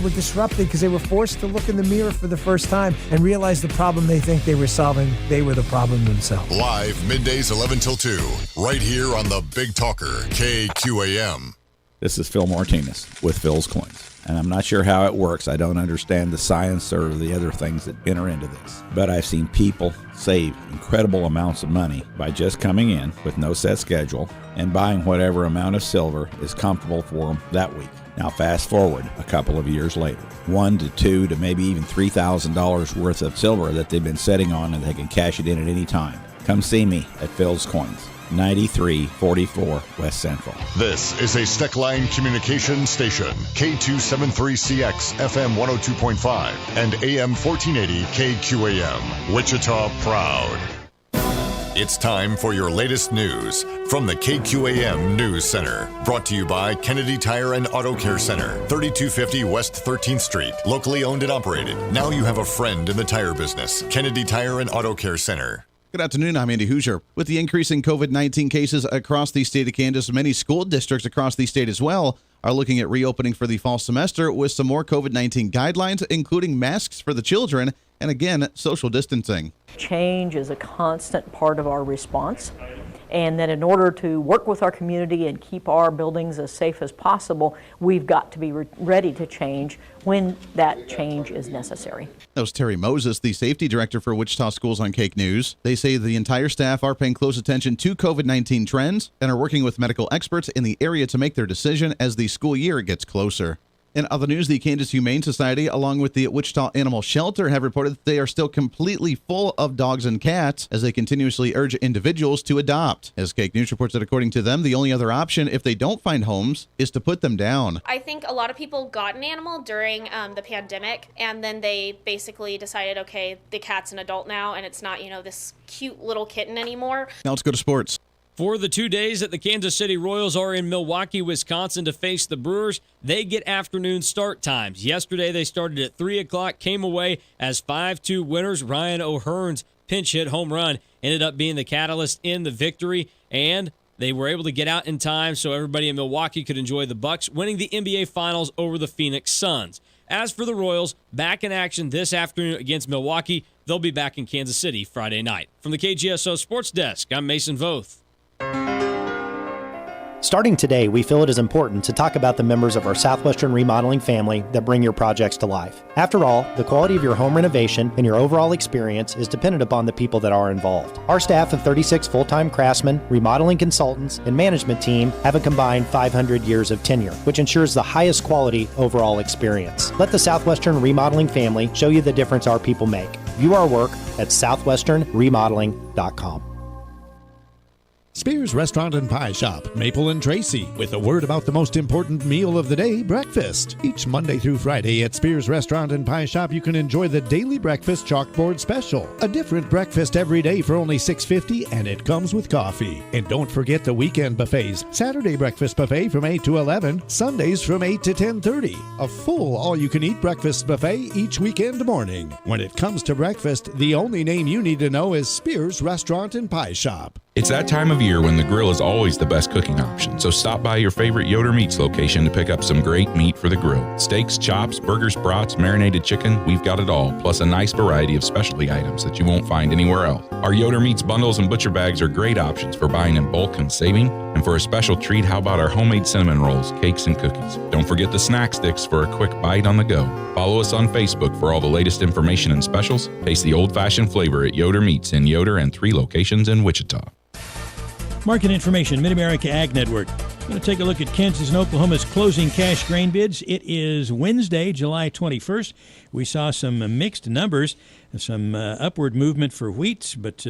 were disrupted because they were forced to look in the mirror for the first time and realize the problem they think they were solving, they were the problem themselves. Live middays 11 till 2, right here on the Big Talker, KQAM. This is Phil Martinez with Phil's Coins. And I'm not sure how it works. I don't understand the science or the other things that enter into this. But I've seen people save incredible amounts of money by just coming in with no set schedule and buying whatever amount of silver is comfortable for them that week. Now fast forward a couple of years later, $1,000 to $2,000 to maybe even $3,000 worth of silver that they've been sitting on, and they can cash it in at any time. Come see me at Phil's Coins, 9344 West Central. This is a Steckline Communications station, K273CX, FM 102.5, and AM 1480 KQAM, Wichita proud. It's time for your latest news from the KQAM News Center. Brought to you by Kennedy Tire and Auto Care Center, 3250 West 13th Street. Locally owned and operated. Now you have a friend in the tire business. Kennedy Tire and Auto Care Center. Good afternoon, I'm Andy Hooser. With the increasing COVID-19 cases across the state of Kansas, many school districts across the state as well are looking at reopening for the fall semester with some more COVID-19 guidelines, including masks for the children and, again, social distancing. Change is a constant part of our response, and that in order to work with our community and keep our buildings as safe as possible, we've got to be ready to change when that change is necessary. That was Terry Moses, the safety director for Wichita Schools on Cake News. They say the entire staff are paying close attention to COVID-19 trends and are working with medical experts in the area to make their decision as the school year gets closer. In other news, the Kansas Humane Society, along with the Wichita Animal Shelter, have reported that they are still completely full of dogs and cats as they continuously urge individuals to adopt. As Cake News reports that according to them, the only other option if they don't find homes is to put them down. I think a lot of people got an animal during the pandemic, and then they basically decided, okay, the cat's an adult now, and it's not, this cute little kitten anymore. Now let's go to sports. For the 2 days that the Kansas City Royals are in Milwaukee, Wisconsin to face the Brewers, they get afternoon start times. Yesterday they started at 3 o'clock, came away as 5-2 winners. Ryan O'Hearn's pinch hit home run ended up being the catalyst in the victory, and they were able to get out in time so everybody in Milwaukee could enjoy the Bucks winning the NBA Finals over the Phoenix Suns. As for the Royals, back in action this afternoon against Milwaukee. They'll be back in Kansas City Friday night. From the KGSO Sports Desk, I'm Mason Voth. Starting today, we feel it is important to talk about the members of our Southwestern Remodeling family that bring your projects to life. After all, the quality of your home renovation and your overall experience is dependent upon the people that are involved. Our staff of 36 full-time craftsmen, remodeling consultants, and management team have a combined 500 years of tenure, which ensures the highest quality overall experience. Let the Southwestern Remodeling family show you the difference our people make. View our work at southwesternremodeling.com. Spears Restaurant and Pie Shop, Maple and Tracy, with a word about the most important meal of the day, breakfast. Each Monday through Friday at Spears Restaurant and Pie Shop, you can enjoy the daily breakfast chalkboard special. A different breakfast every day for only $6.50, and it comes with coffee. And don't forget the weekend buffets. Saturday breakfast buffet from 8 to 11, Sundays from 8 to 10:30. A full all-you-can-eat breakfast buffet each weekend morning. When it comes to breakfast, the only name you need to know is Spears Restaurant and Pie Shop. It's that time of year when the grill is always the best cooking option, so stop by your favorite Yoder Meats location to pick up some great meat for the grill. Steaks, chops, burgers, brats, marinated chicken, we've got it all, plus a nice variety of specialty items that you won't find anywhere else. Our Yoder Meats bundles and butcher bags are great options for buying in bulk and saving, and for a special treat, how about our homemade cinnamon rolls, cakes, and cookies? Don't forget the snack sticks for a quick bite on the go. Follow us on Facebook for all the latest information and specials. Taste the old-fashioned flavor at Yoder Meats in Yoder and 3 locations in Wichita. Market information, Mid-America Ag Network. I'm going to take a look at Kansas and Oklahoma's closing cash grain bids. It is Wednesday, July 21st. We saw some mixed numbers, some upward movement for wheat, but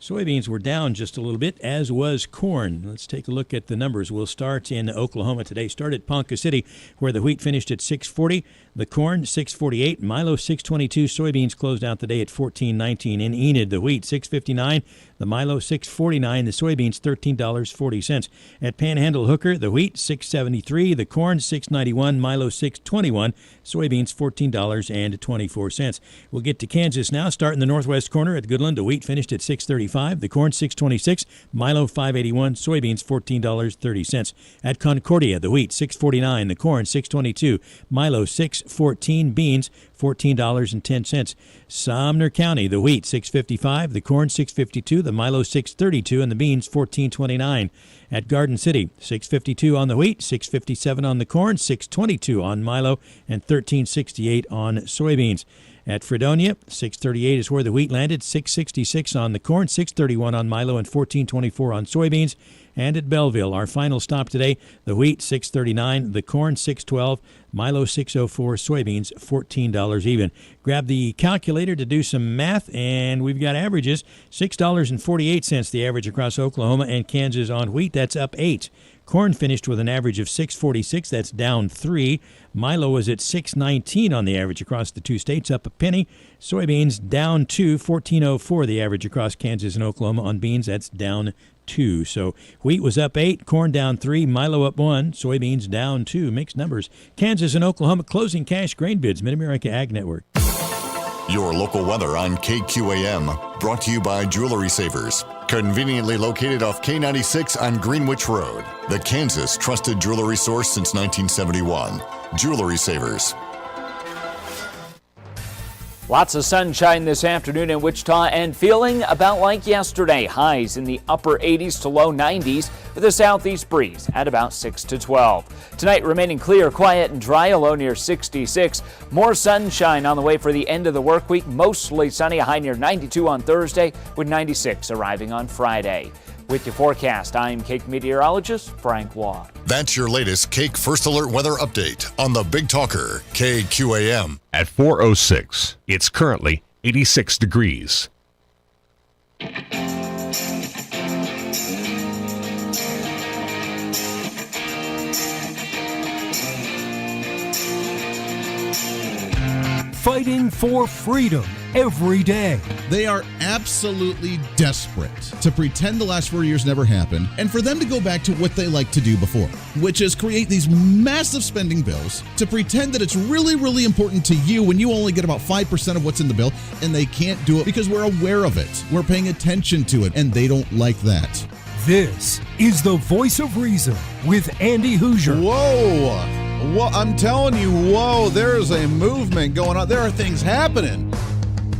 soybeans were down just a little bit, as was corn. Let's take a look at the numbers. We'll start in Oklahoma today. Start at Ponca City, where the wheat finished at $6.40, the corn $6.48, Milo $6.22. Soybeans closed out the day at $14.19. In Enid, the wheat $6.59, the Milo $6.49, the soybeans $13.40. At Panhandle Hooker, the wheat $6.73, the corn $6.91, Milo $6.21, soybeans $14.24. We'll get to Kansas Kansas now starting the northwest corner at Goodland. The wheat finished at $6.35. The corn $6.26. Milo $5.81. Soybeans $14.30. At Concordia, the wheat $6.49. The corn $6.22. Milo $6.14. Beans $14.10. Sumner County, the wheat $6.55, the corn $6.52, the Milo $6.32, and the beans $14.29. At Garden City, $6.52 on the wheat, $6.57 on the corn, $6.22 on Milo, and $13.68 on soybeans. At Fredonia, $6.38 is where the wheat landed, $6.66 on the corn, $6.31 on Milo, and $14.24 on soybeans. And at Belleville, our final stop today, the wheat $6.39, the corn $6.12, Milo $6.04, soybeans $14 even. Grab the calculator to do some math, and we've got averages. $6.48 the average across Oklahoma and Kansas on wheat. That's up 8. Corn finished with an average of $6.46. That's down 3. Milo was at $6.19 on the average across the two states, up a penny. Soybeans down 2, $14.04 the average across Kansas and Oklahoma on beans. That's down 2. So wheat was up 8, corn down 3, Milo up 1, soybeans down 2. Mixed numbers. Kansas and Oklahoma closing cash grain bids. MidAmerica Ag Network. Your local weather on KQAM, brought to you by Jewelry Savers. Conveniently located off K96 on Greenwich Road. The Kansas trusted jewelry source since 1971. Jewelry Savers. Lots of sunshine this afternoon in Wichita and feeling about like yesterday. Highs in the upper 80s to low 90s with a southeast breeze at about 6 to 12. Tonight remaining clear, quiet, and dry, a low near 66. More sunshine on the way for the end of the work week. Mostly sunny, a high near 92 on Thursday with 96 arriving on Friday. With your forecast, I'm Cake meteorologist Frank Waugh. That's your latest Cake First Alert weather update on the Big Talker, KQAM. At 4:06, it's currently 86 degrees. Fighting for freedom every day. They are absolutely desperate to pretend the last 4 years never happened and for them to go back to what they liked to do before, which is create these massive spending bills to pretend that it's really, really important to you when you only get about 5% of what's in the bill, and they can't do it because we're aware of it. We're paying attention to it, and they don't like that. This is the Voice of Reason with Andy Hooser. Whoa! Well, I'm telling you, whoa, there's a movement going on. There are things happening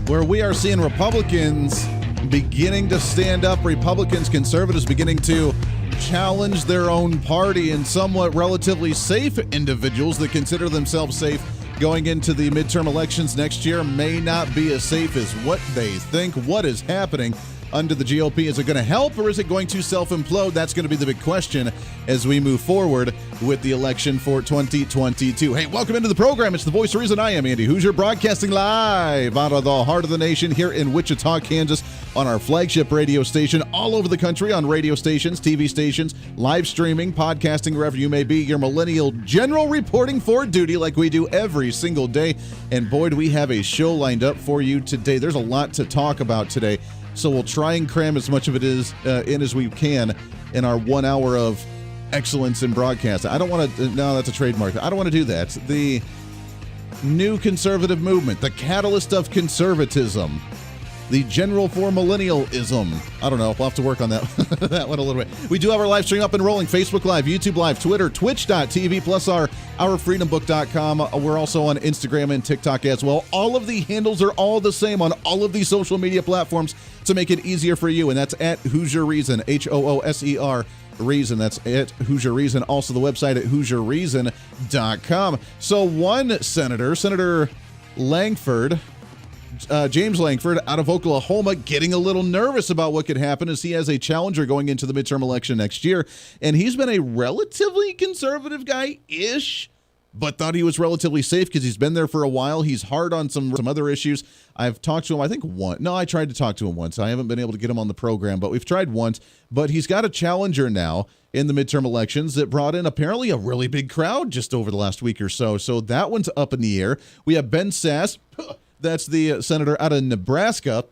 where we are seeing Republicans beginning to stand up, Republicans, conservatives beginning to challenge their own party, and somewhat relatively safe individuals that consider themselves safe going into the midterm elections next year may not be as safe as what they think. What is happening under the GOP? Is it going to help, or is it going to self-implode? That's going to be the big question as we move forward with the election for 2022. Hey, welcome into the program. It's the Voice of Reason. I am Andy Hooser, broadcasting live out of the heart of the nation here in Wichita, Kansas, on our flagship radio station, all over the country on radio stations, TV stations, live streaming, podcasting, wherever you may be. Your millennial general reporting for duty like we do every single day. And boy, do we have a show lined up for you today. There's a lot to talk about today. So we'll try and cram as much of it in as we can in our 1 hour of excellence in broadcast. I don't want to, no, that's a trademark. I don't want to do that. The new conservative movement, the catalyst of conservatism, the general for millennialism. I don't know. We'll have to work on that, that one a little bit. We do have our live stream up and rolling. Facebook Live, YouTube Live, Twitter, Twitch.tv, plus our OurFreedomBook.com. We're also on Instagram and TikTok as well. All of the handles are all the same on all of these social media platforms to make it easier for you, and that's at Hooser Reason, Hooser Reason. That's at Hooser Reason. Also the website at HooserReason.com. So one Senator Langford, James Langford out of Oklahoma, getting a little nervous about what could happen as he has a challenger going into the midterm election next year. And he's been a relatively conservative guy-ish, but thought he was relatively safe because he's been there for a while. He's hard on some other issues. I've talked to him, I think, once. No, I tried to talk to him once. I haven't been able to get him on the program, but we've tried once. But he's got a challenger now in the midterm elections that brought in apparently a really big crowd just over the last week or so. So that one's up in the air. We have Ben Sasse. That's the senator out of Nebraska,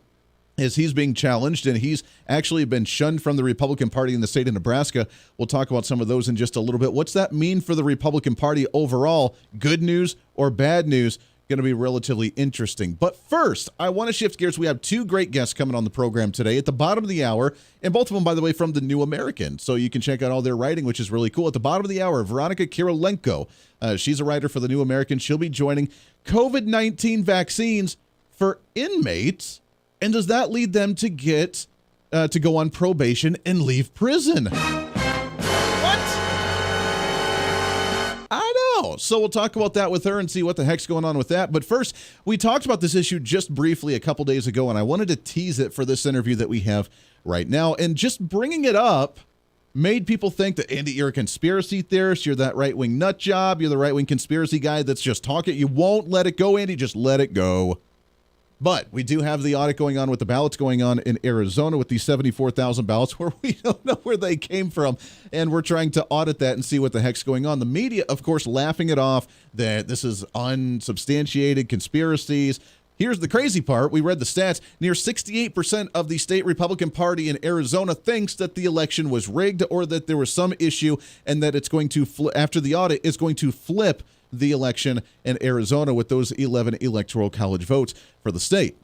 as he's being challenged, and he's actually been shunned from the Republican Party in the state of Nebraska. We'll talk about some of those in just a little bit. What's that mean for the Republican Party overall? Good news or bad news going to be relatively interesting. But first, I want to shift gears. We have two great guests coming on the program today at the bottom of the hour, and both of them, by the way, from the New American. So you can check out all their writing, which is really cool. At the bottom of the hour, VERONIKA KYRYLENKO. She's a writer for the New American. She'll be joining COVID-19 vaccines for inmates. And does that lead them to get to go on probation and leave prison? So we'll talk about that with her and see what the heck's going on with that. But first, we talked about this issue just briefly a couple days ago, and I wanted to tease it for this interview that we have right now. And just bringing it up made people think that, Andy, you're a conspiracy theorist. You're that right-wing nut job. You're the right-wing conspiracy guy that's just talking. You won't let it go, Andy. Just let it go. But we do have the audit going on with the ballots going on in Arizona with these 74,000 ballots where we don't know where they came from. And we're trying to audit that and see what the heck's going on. The media, of course, laughing it off that this is unsubstantiated conspiracies. Here's the crazy part. We read the stats. Near 68% of the state Republican Party in Arizona thinks that the election was rigged or that there was some issue and that it's going to, after the audit, it's going to flip the election in Arizona with those 11 electoral college votes for the state.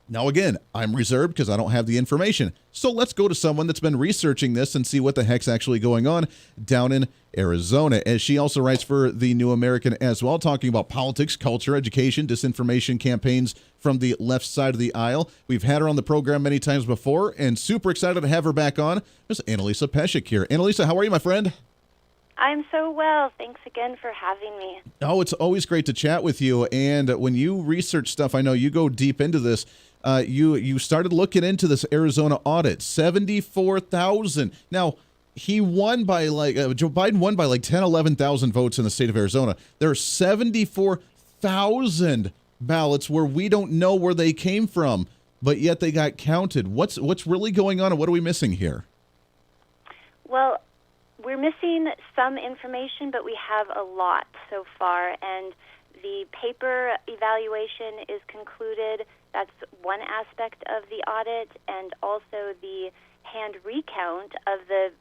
Now, again, I'm reserved because I don't have the information. So let's go to someone that's been researching this and see what the heck's actually going on down in Arizona. As she also writes for the New American as well, talking about politics, culture, education, disinformation campaigns from the left side of the aisle. We've had her on the program many times before and super excited to have her back on. There's ANNALISA PESEK here. ANNALISA, how are you, my friend? I'm so well. Thanks again for having me. Oh, it's always great to chat with you. And when you research stuff, I know you go deep into this. You started looking into this Arizona audit, 74,000. Now, he won by Joe Biden won by 10, 11,000 votes in the state of Arizona. There are 74,000 ballots where we don't know where they came from, but yet they got counted. What's really going on and what are we missing here? Well, we're missing some information, but we have a lot so far, and the paper evaluation is concluded. That's one aspect of the audit, and also the hand recount of the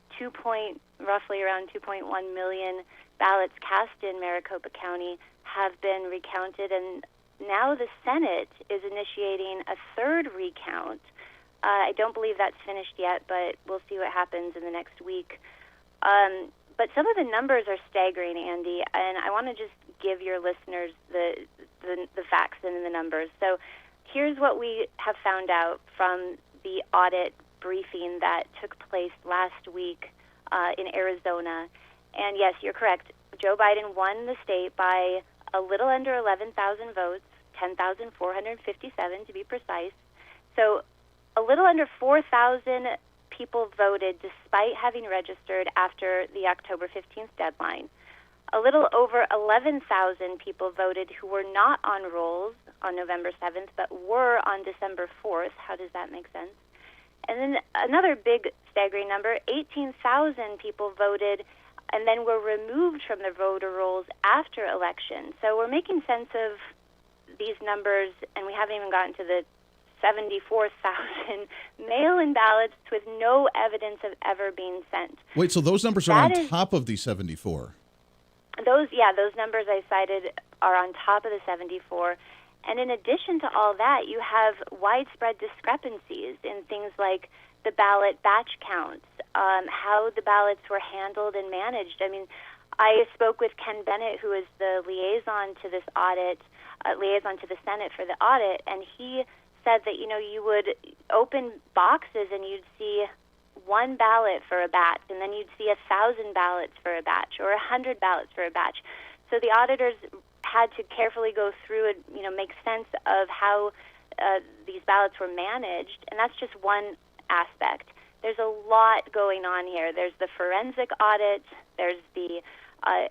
roughly around 2.1 million ballots cast in Maricopa County have been recounted, and now the Senate is initiating a third recount. I don't believe that's finished yet, but we'll see what happens in the next week. But some of the numbers are staggering, Andy, and I want to just give your listeners the facts and the numbers. So here's what we have found out from the audit briefing that took place last week in Arizona. And yes, you're correct. Joe Biden won the state by a little under 11,000 votes, 10,457 to be precise. So a little under 4,000 people voted despite having registered after the October 15th deadline. A little over 11,000 people voted who were not on rolls on November 7th, but were on December 4th. How does that make sense? And then another big staggering number, 18,000 people voted and then were removed from the voter rolls after election. So we're making sense of these numbers, and we haven't even gotten to the 74,000 mail-in ballots with no evidence of ever being sent. Wait, so those numbers are on top of the 74? Those numbers I cited are on top of the 74. And in addition to all that, you have widespread discrepancies in things like the ballot batch counts, how the ballots were handled and managed. I mean, I spoke with Ken Bennett, who is the liaison to this audit, liaison to the Senate for the audit, and he said that, you would open boxes and you'd see one ballot for a batch, and then you'd see 1,000 ballots for a batch or 100 ballots for a batch. So the auditors had to carefully go through and, make sense of how these ballots were managed, and that's just one aspect. There's a lot going on here. There's the forensic audit, there's the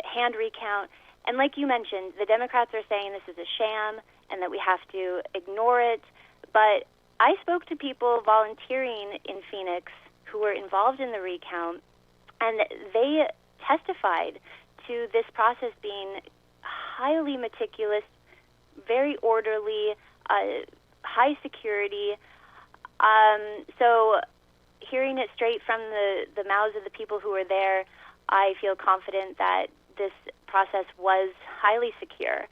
hand recount, and like you mentioned, the Democrats are saying this is a sham and that we have to ignore it. But I spoke to people volunteering in Phoenix who were involved in the recount, and they testified to this process being highly meticulous, very orderly, high security. So hearing it straight from the mouths of the people who were there, I feel confident that this process was highly secure.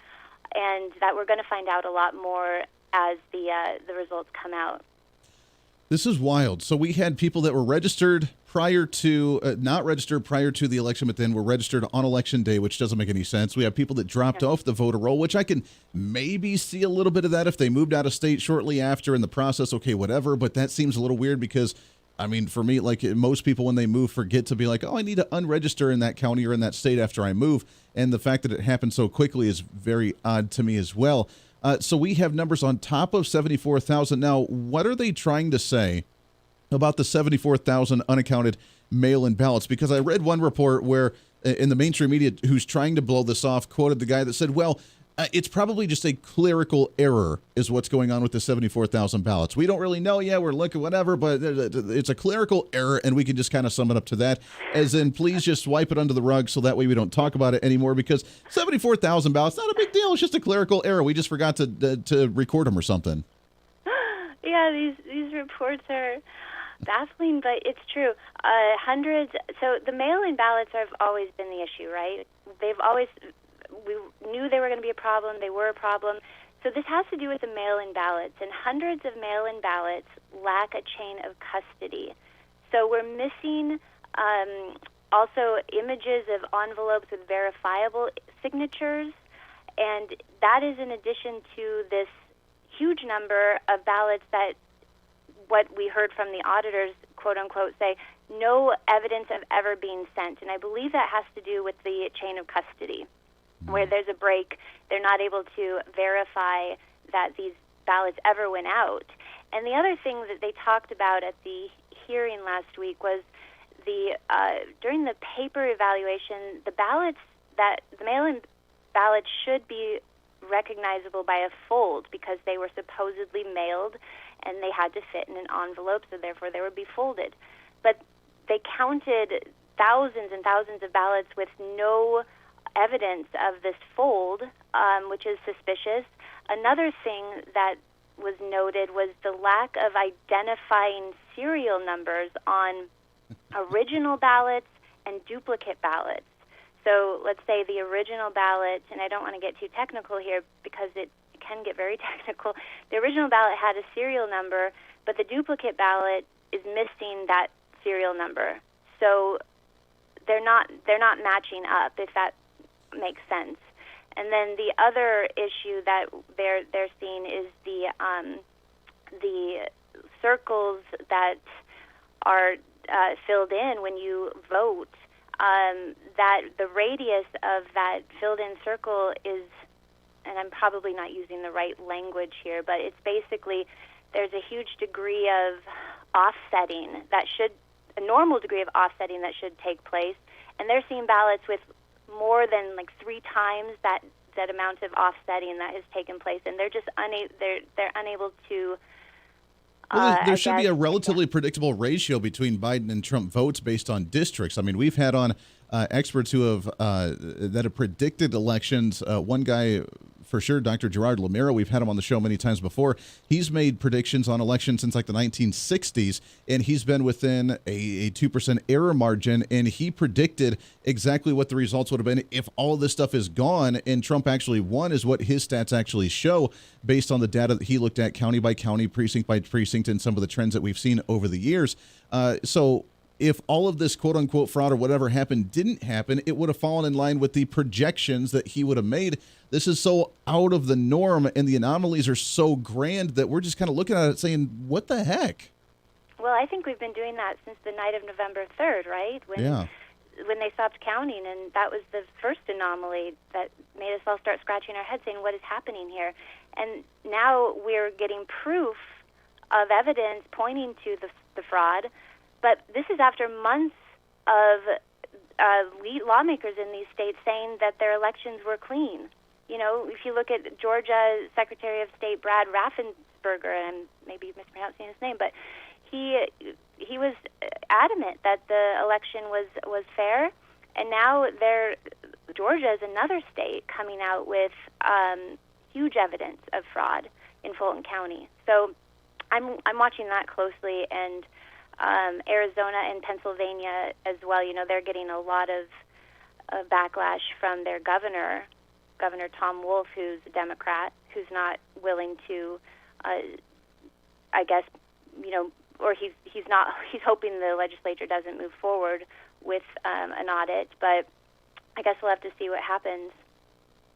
and that we're going to find out a lot more as the results come out. This is wild. So we had people that were registered prior to, not registered prior to the election, but then were registered on election day, which doesn't make any sense. We have people that dropped off the voter roll, which I can maybe see a little bit of that if they moved out of state shortly after in the process. Okay, whatever. But that seems a little weird because, I mean, for me, like most people when they move forget to be like, oh, I need to unregister in that county or in that state after I move. And the fact that it happened so quickly is very odd to me as well. So we have numbers on top of 74,000. Now, what are they trying to say about the 74,000 unaccounted mail-in ballots? Because I read one report where in the mainstream media who's trying to blow this off quoted the guy that said, well, it's probably just a clerical error is what's going on with the 74,000 ballots. We don't really know yet. We're looking whatever, but it's a clerical error, and we can just kind of sum it up to that, as in please just wipe it under the rug so that way we don't talk about it anymore, because 74,000 ballots, not a big deal. It's just a clerical error. We just forgot to record them or something. Yeah, these reports are baffling, but it's true. Hundreds. So the mail-in ballots have always been the issue, right? We knew they were going to be a problem. They were a problem. So this has to do with the mail-in ballots, and hundreds of mail-in ballots lack a chain of custody. So we're missing also images of envelopes with verifiable signatures, and that is in addition to this huge number of ballots that what we heard from the auditors, quote-unquote, say, no evidence of ever being sent. And I believe that has to do with the chain of custody, where there's a break. They're not able to verify that these ballots ever went out. And the other thing that they talked about at the hearing last week was during the paper evaluation, the mail-in ballots should be recognizable by a fold because they were supposedly mailed and they had to fit in an envelope, so therefore they would be folded. But they counted thousands and thousands of ballots with no evidence of this fold, which is suspicious. Another thing that was noted was the lack of identifying serial numbers on original ballots and duplicate ballots. So let's say the original ballot, and I don't want to get too technical here because it can get very technical. The original ballot had a serial number, but the duplicate ballot is missing that serial number. So they're not matching up, if that makes sense. And then the other issue that they're seeing is the circles that are filled in when you vote. That the radius of that filled-in circle is, and I'm probably not using the right language here, but it's basically there's a huge degree of offsetting a normal degree of offsetting that should take place, and they're seeing ballots with more than like 3 times that amount of offsetting that has taken place, and they're just they're unable to. Well, there should be a relatively predictable ratio between Biden and Trump votes based on districts. I mean, we've had on experts who have predicted elections. One guy, for sure, Dr. Gerard Lamira, we've had him on the show many times before. He's made predictions on elections since like the 1960s, and he's been within a 2% error margin, and he predicted exactly what the results would have been if all of this stuff is gone and Trump actually won, is what his stats actually show based on the data that he looked at county by county, precinct by precinct, and some of the trends that we've seen over the years. So if all of this quote-unquote fraud or whatever happened didn't happen, it would have fallen in line with the projections that he would have made. This is so out of the norm, and the anomalies are so grand that we're just kind of looking at it saying, what the heck? Well, I think we've been doing that since the night of November 3rd, right? When they stopped counting, and that was the first anomaly that made us all start scratching our heads saying, what is happening here? And now we're getting proof of evidence pointing to the fraud. But this is after months of lawmakers in these states saying that their elections were clean. You know, if you look at Georgia Secretary of State Brad Raffensperger, and maybe mispronouncing his name, but he was adamant that the election was fair. And now Georgia is another state coming out with huge evidence of fraud in Fulton County. So I'm watching that closely, and Arizona and Pennsylvania as well. You know, they're getting a lot of backlash from their governor Governor Tom Wolf, who's a Democrat, who's not willing to, I guess, or he's hoping the legislature doesn't move forward with an audit, but I guess we'll have to see what happens.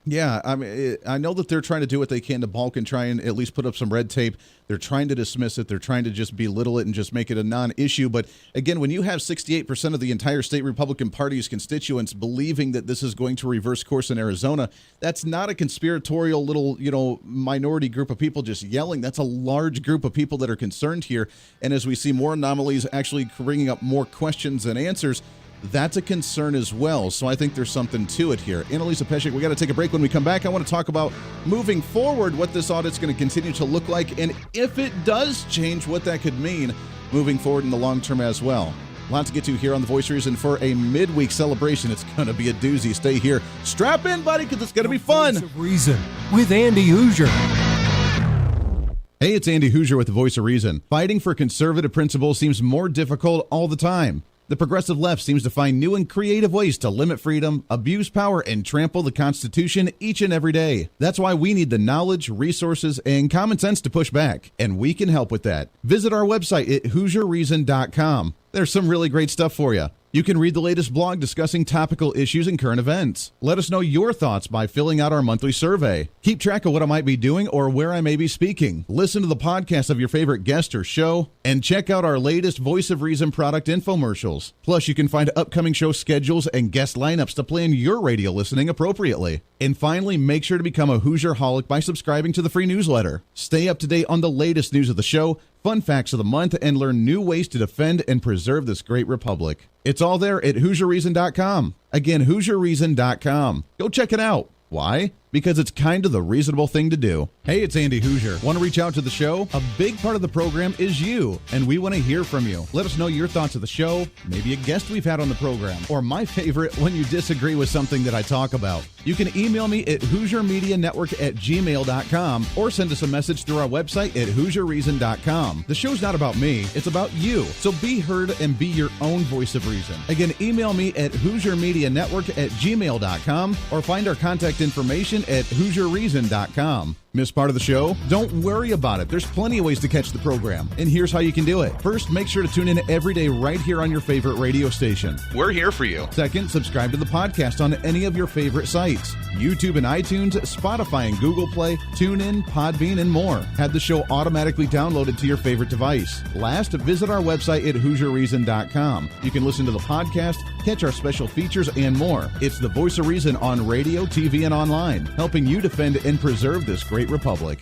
Yeah, I mean, I know that they're trying to do what they can to balk and try and at least put up some red tape. They're trying to dismiss it. They're trying to just belittle it and just make it a non-issue. But again, when you have 68% of the entire state Republican Party's constituents believing that this is going to reverse course in Arizona, that's not a conspiratorial little, minority group of people just yelling. That's a large group of people that are concerned here. And as we see more anomalies actually bringing up more questions than answers, that's a concern as well. So I think there's something to it here. ANNALISA, PESEK, we got to take a break. When we come back, I want to talk about moving forward, what this audit's going to continue to look like, and if it does change, what that could mean moving forward in the long term as well. A lot to get to here on The Voice of Reason for a midweek celebration. It's going to be a doozy. Stay here. Strap in, buddy, because it's going to be fun. Voice of Reason with Andy Hooser. Hey, it's Andy Hooser with The Voice of Reason. Fighting for conservative principles seems more difficult all the time. The progressive left seems to find new and creative ways to limit freedom, abuse power, and trample the Constitution each and every day. That's why we need the knowledge, resources, and common sense to push back, and we can help with that. Visit our website at HooserReason.com. There's some really great stuff for you. You can read the latest blog discussing topical issues and current events. Let us know your thoughts by filling out our monthly survey. Keep track of what I might be doing or where I may be speaking. Listen to the podcast of your favorite guest or show, and check out our latest Voice of Reason product infomercials. Plus, you can find upcoming show schedules and guest lineups to plan your radio listening appropriately. And finally, make sure to become a Hoosier-holic by subscribing to the free newsletter. Stay up to date on the latest news of the show, fun facts of the month, and learn new ways to defend and preserve this great republic. It's all there at HooserReason.com. Again, HooserReason.com. Go check it out. Why? Because it's kind of the reasonable thing to do. Hey, it's Andy Hooser. Want to reach out to the show? A big part of the program is you, and we want to hear from you. Let us know your thoughts of the show, maybe a guest we've had on the program, or my favorite, when you disagree with something that I talk about. You can email me at HooserMediaNetwork@gmail.com or send us a message through our website at HooserReason.com. The show's not about me, it's about you. So be heard and be your own voice of reason. Again, email me at HooserMediaNetwork@gmail.com or find our contact information at HooserReason.com. Miss part of the show? Don't worry about it. There's plenty of ways to catch the program, and here's how you can do it. First, make sure to tune in every day right here on your favorite radio station. We're here for you. Second, subscribe to the podcast on any of your favorite sites. YouTube and iTunes, Spotify and Google Play, TuneIn, Podbean, and more. Have the show automatically downloaded to your favorite device. Last, visit our website at HooserReason.com. You can listen to the podcast, catch our special features, and more. It's the Voice of Reason on radio, TV, and online, helping you defend and preserve this great republic.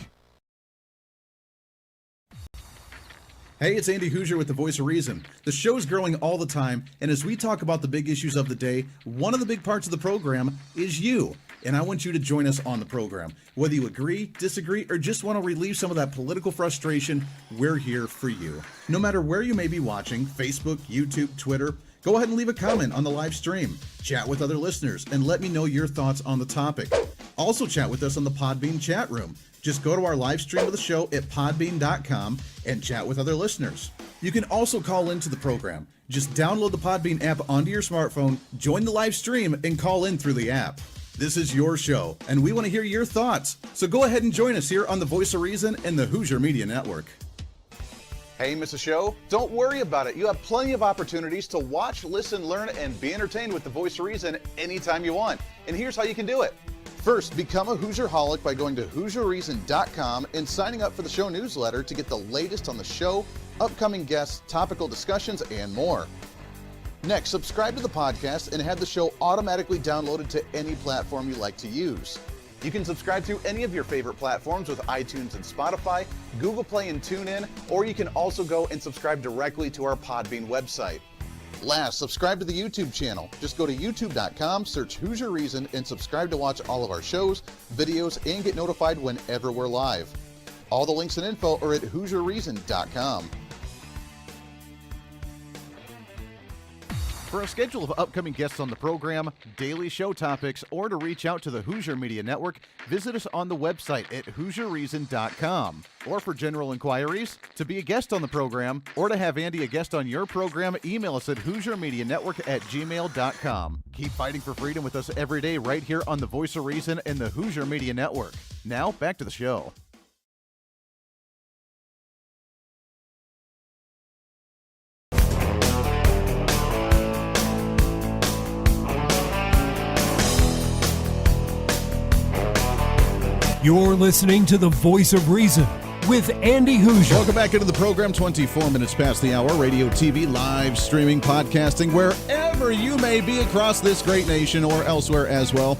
Hey, it's Andy Hooser with the Voice of Reason. The show's growing all the time, and as we talk about the big issues of the day, one of the big parts of the program is you. And I want you to join us on the program. Whether you agree, disagree, or just want to relieve some of that political frustration, we're here for you. No matter where you may be watching, Facebook, YouTube, Twitter, go ahead and leave a comment on the live stream. Chat with other listeners and let me know your thoughts on the topic. Also chat with us on the Podbean chat room. Just go to our live stream of the show at podbean.com and chat with other listeners. You can also call into the program. Just download the Podbean app onto your smartphone, join the live stream, and call in through the app. This is your show, and we want to hear your thoughts. So go ahead and join us here on the Voice of Reason and the Hooser Media Network. Hey, miss a show? Don't worry about it. You have plenty of opportunities to watch, listen, learn, and be entertained with the Voice of Reason anytime you want. And here's how you can do it. First, become a Hoosier-holic by going to HooserReason.com and signing up for the show newsletter to get the latest on the show, upcoming guests, topical discussions, and more. Next, subscribe to the podcast and have the show automatically downloaded to any platform you like to use. You can subscribe through any of your favorite platforms with iTunes and Spotify, Google Play and TuneIn, or you can also go and subscribe directly to our Podbean website. Last, subscribe to the YouTube channel. Just go to youtube.com, search Hooser Reason, and subscribe to watch all of our shows, videos, and get notified whenever we're live. All the links and info are at HooserReason.com. For a schedule of upcoming guests on the program, daily show topics, or to reach out to the Hooser Media Network, visit us on the website at HooserReason.com. Or for general inquiries, to be a guest on the program, or to have Andy a guest on your program, email us at HooserMediaNetwork@gmail.com. Keep fighting for freedom with us every day right here on the Voice of Reason and the Hooser Media Network. Now, back to the show. You're listening to the Voice of Reason with Andy Hooser. Welcome back into the program. 24 minutes past the hour. Radio, TV, live streaming, podcasting, wherever you may be across this great nation or elsewhere as well.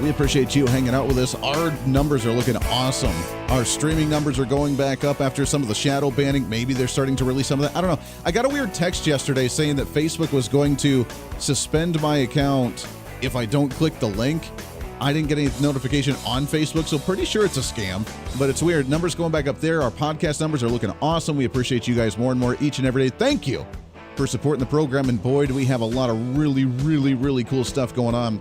We appreciate you hanging out with us. Our numbers are looking awesome. Our streaming numbers are going back up after some of the shadow banning. Maybe they're starting to release some of that. I don't know. I got a weird text yesterday saying that Facebook was going to suspend my account if I don't click the link. I didn't get any notification on Facebook, so pretty sure it's a scam, but it's weird. Numbers going back up there. Our podcast numbers are looking awesome. We appreciate you guys more and more each and every day. Thank you for supporting the program, and boy, do we have a lot of really, really, really cool stuff going on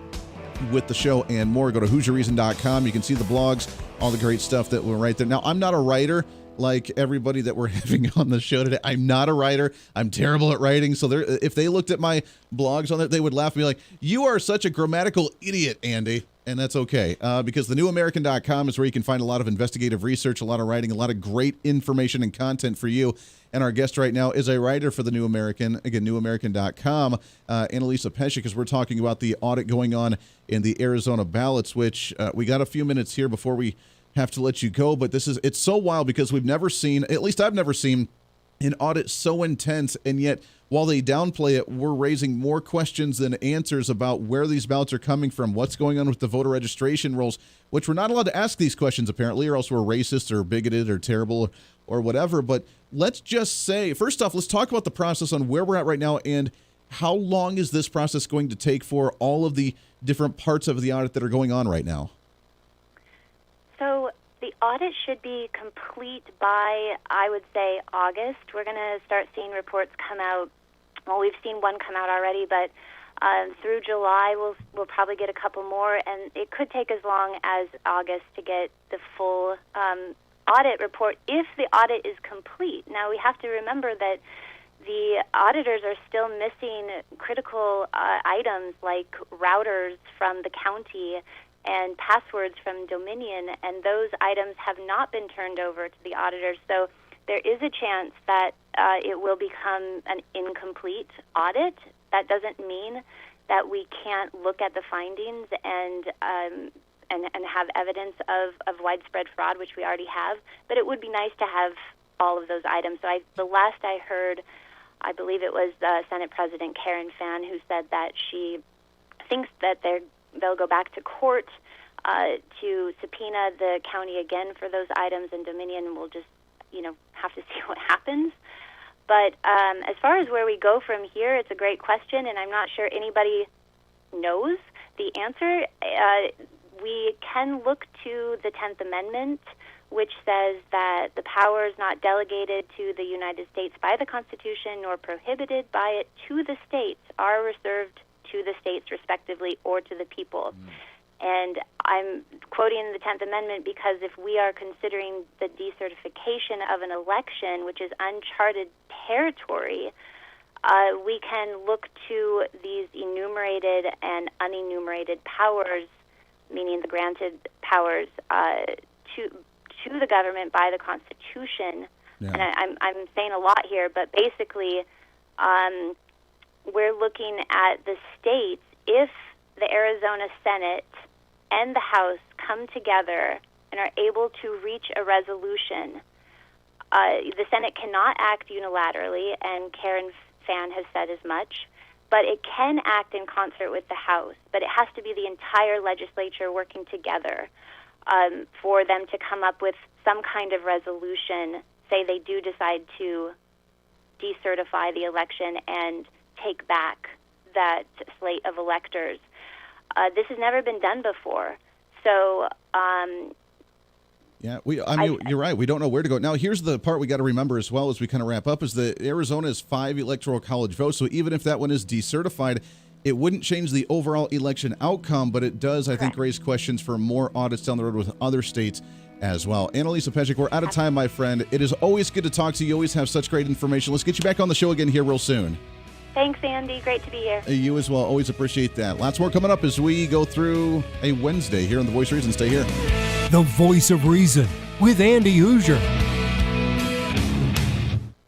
with the show and more. Go to HooserReason.com. You can see the blogs, all the great stuff that we're right there. Now, I'm not a writer like everybody that we're having on the show today. I'm not a writer. I'm terrible at writing. So if they looked at my blogs on it, they would laugh at me like, "You are such a grammatical idiot, Andy." And that's okay, because thenewamerican.com is where you can find a lot of investigative research, a lot of writing, a lot of great information and content for you. And our guest right now is a writer for the New American, again, newamerican.com, ANNALISA PESEK, as we're talking about the audit going on in the Arizona ballots, which we got a few minutes here before we have to let you go. But it's so wild because we've never seen, at least I've never seen, an audit so intense, and yet while they downplay it, we're raising more questions than answers about where these ballots are coming from, what's going on with the voter registration rolls, which we're not allowed to ask these questions apparently, or else we're racist or bigoted or terrible or whatever. But let's just say, first off, let's talk about the process on where we're at right now and how long is this process going to take for all of the different parts of the audit that are going on right now? So the audit should be complete by, I would say, August. We're going to start seeing reports come out. Well, we've seen one come out already, but through July we'll probably get a couple more, and it could take as long as August to get the full audit report if the audit is complete. Now, we have to remember that the auditors are still missing critical items like routers from the county and passwords from Dominion, and those items have not been turned over to the auditors. So there is a chance that it will become an incomplete audit. That doesn't mean that we can't look at the findings and have evidence of widespread fraud, which we already have. But it would be nice to have all of those items. So the last I heard, I believe it was Senate President Karen Fann, who said that she thinks that they'll go back to court to subpoena the county again for those items, and Dominion will just, have to see what happens. But as far as where we go from here, it's a great question, and I'm not sure anybody knows the answer. We can look to the 10th Amendment, which says that the powers not delegated to the United States by the Constitution nor prohibited by it to the states are reserved to the states respectively or to the people. And I'm quoting the 10th Amendment because if we are considering the decertification of an election, which is uncharted territory, we can look to these enumerated and unenumerated powers, meaning the granted powers to the government by the Constitution. Yeah. And I'm saying a lot here, but basically we're looking at the states. If the Arizona Senate and the House come together and are able to reach a resolution, the Senate cannot act unilaterally, and Karen Fann has said as much, but it can act in concert with the House. But it has to be the entire legislature working together for them to come up with some kind of resolution. Say they do decide to decertify the election and take back that slate of electors. This has never been done before. So Yeah, you're right. We don't know where to go. Now, here's the part we got to remember as well as we kind of wrap up is that Arizona has 5 electoral college votes. So even if that one is decertified, it wouldn't change the overall election outcome, but it does, I think, raise questions for more audits down the road with other states as well. ANNALISA PESEK, we're out of time, my friend. It is always good to talk to you. You always have such great information. Let's get you back on the show again here real soon. Thanks, Andy. Great to be here. You as well. Always appreciate that. Lots more coming up as we go through a Wednesday here on The Voice of Reason. Stay here. The Voice of Reason with Andy Hooser.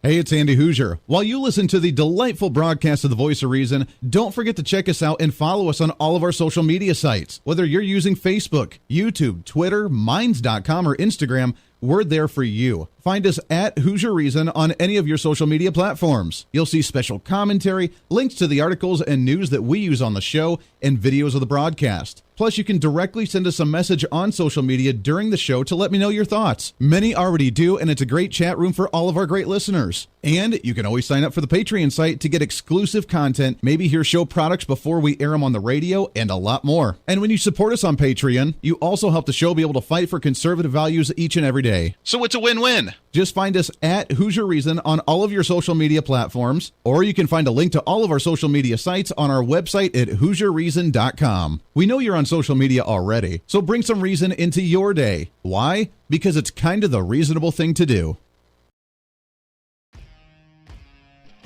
Hey, it's Andy Hooser. While you listen to the delightful broadcast of The Voice of Reason, don't forget to check us out and follow us on all of our social media sites. Whether you're using Facebook, YouTube, Twitter, Minds.com, or Instagram, we're there for you. Find us at Hooser Reason on any of your social media platforms. You'll see special commentary, links to the articles and news that we use on the show, and videos of the broadcast. Plus, you can directly send us a message on social media during the show to let me know your thoughts. Many already do, and it's a great chat room for all of our great listeners. And you can always sign up for the Patreon site to get exclusive content, maybe hear show products before we air them on the radio, and a lot more. And when you support us on Patreon, you also help the show be able to fight for conservative values each and every day. So it's a win-win. Just find us at Hooser Reason on all of your social media platforms, or you can find a link to all of our social media sites on our website at HooserReason.com. We know you're on social media already, so bring some reason into your day. Why? Because it's kind of the reasonable thing to do.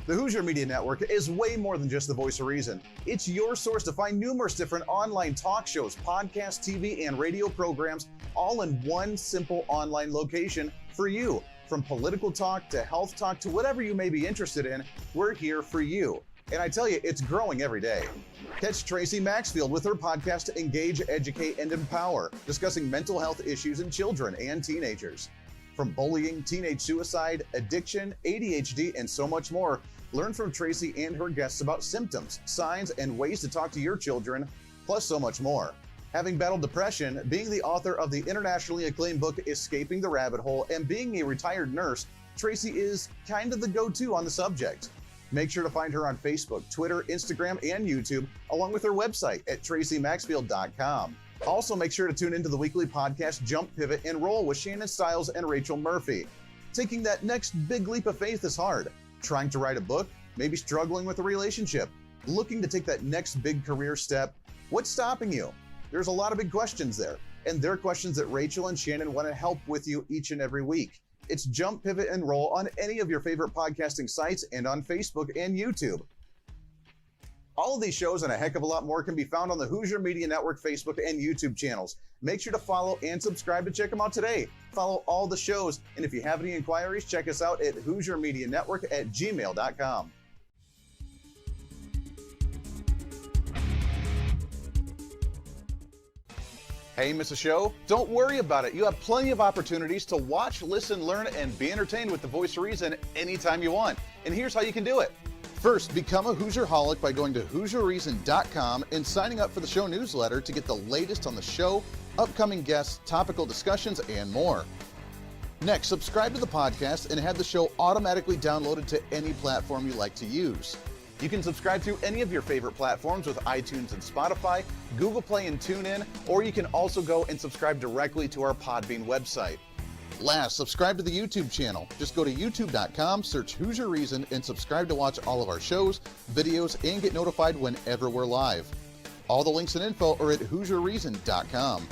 The Hooser Media Network is way more than just the voice of reason. It's your source to find numerous different online talk shows, podcasts, TV, and radio programs, all in one simple online location for you. From political talk to health talk to whatever you may be interested in, we're here for you. And I tell you, it's growing every day. Catch Tracy Maxfield with her podcast Engage, Educate, and Empower, discussing mental health issues in children and teenagers. From bullying, teenage suicide, addiction, ADHD, and so much more, learn from Tracy and her guests about symptoms, signs, and ways to talk to your children, plus so much more. Having battled depression, being the author of the internationally acclaimed book Escaping the Rabbit Hole, and being a retired nurse, Tracy is kind of the go-to on the subject. Make sure to find her on Facebook, Twitter, Instagram, and YouTube, along with her website at tracymaxfield.com. Also, make sure to tune into the weekly podcast Jump, Pivot, and Roll with Shannon Stiles and Rachel Murphy. Taking that next big leap of faith is hard. Trying to write a book, maybe struggling with a relationship, looking to take that next big career step. What's stopping you? There's a lot of big questions there, and they're questions that Rachel and Shannon want to help with you each and every week. It's Jump, Pivot, and Roll on any of your favorite podcasting sites and on Facebook and YouTube. All of these shows and a heck of a lot more can be found on the Hooser Media Network Facebook and YouTube channels. Make sure to follow and subscribe to check them out today. Follow all the shows, and if you have any inquiries, check us out at HooserMediaNetwork@gmail.com. Hey, miss a show? Don't worry about it. You have plenty of opportunities to watch, listen, learn, and be entertained with The Voice of Reason anytime you want. And here's how you can do it. First, become a Hooserholic by going to HooserReason.com and signing up for the show newsletter to get the latest on the show, upcoming guests, topical discussions, and more. Next, subscribe to the podcast and have the show automatically downloaded to any platform you like to use. You can subscribe through any of your favorite platforms with iTunes and Spotify, Google Play and TuneIn, or you can also go and subscribe directly to our Podbean website. Last, subscribe to the YouTube channel. Just go to youtube.com, search Hooser Reason, and subscribe to watch all of our shows, videos, and get notified whenever we're live. All the links and info are at HooserReason.com.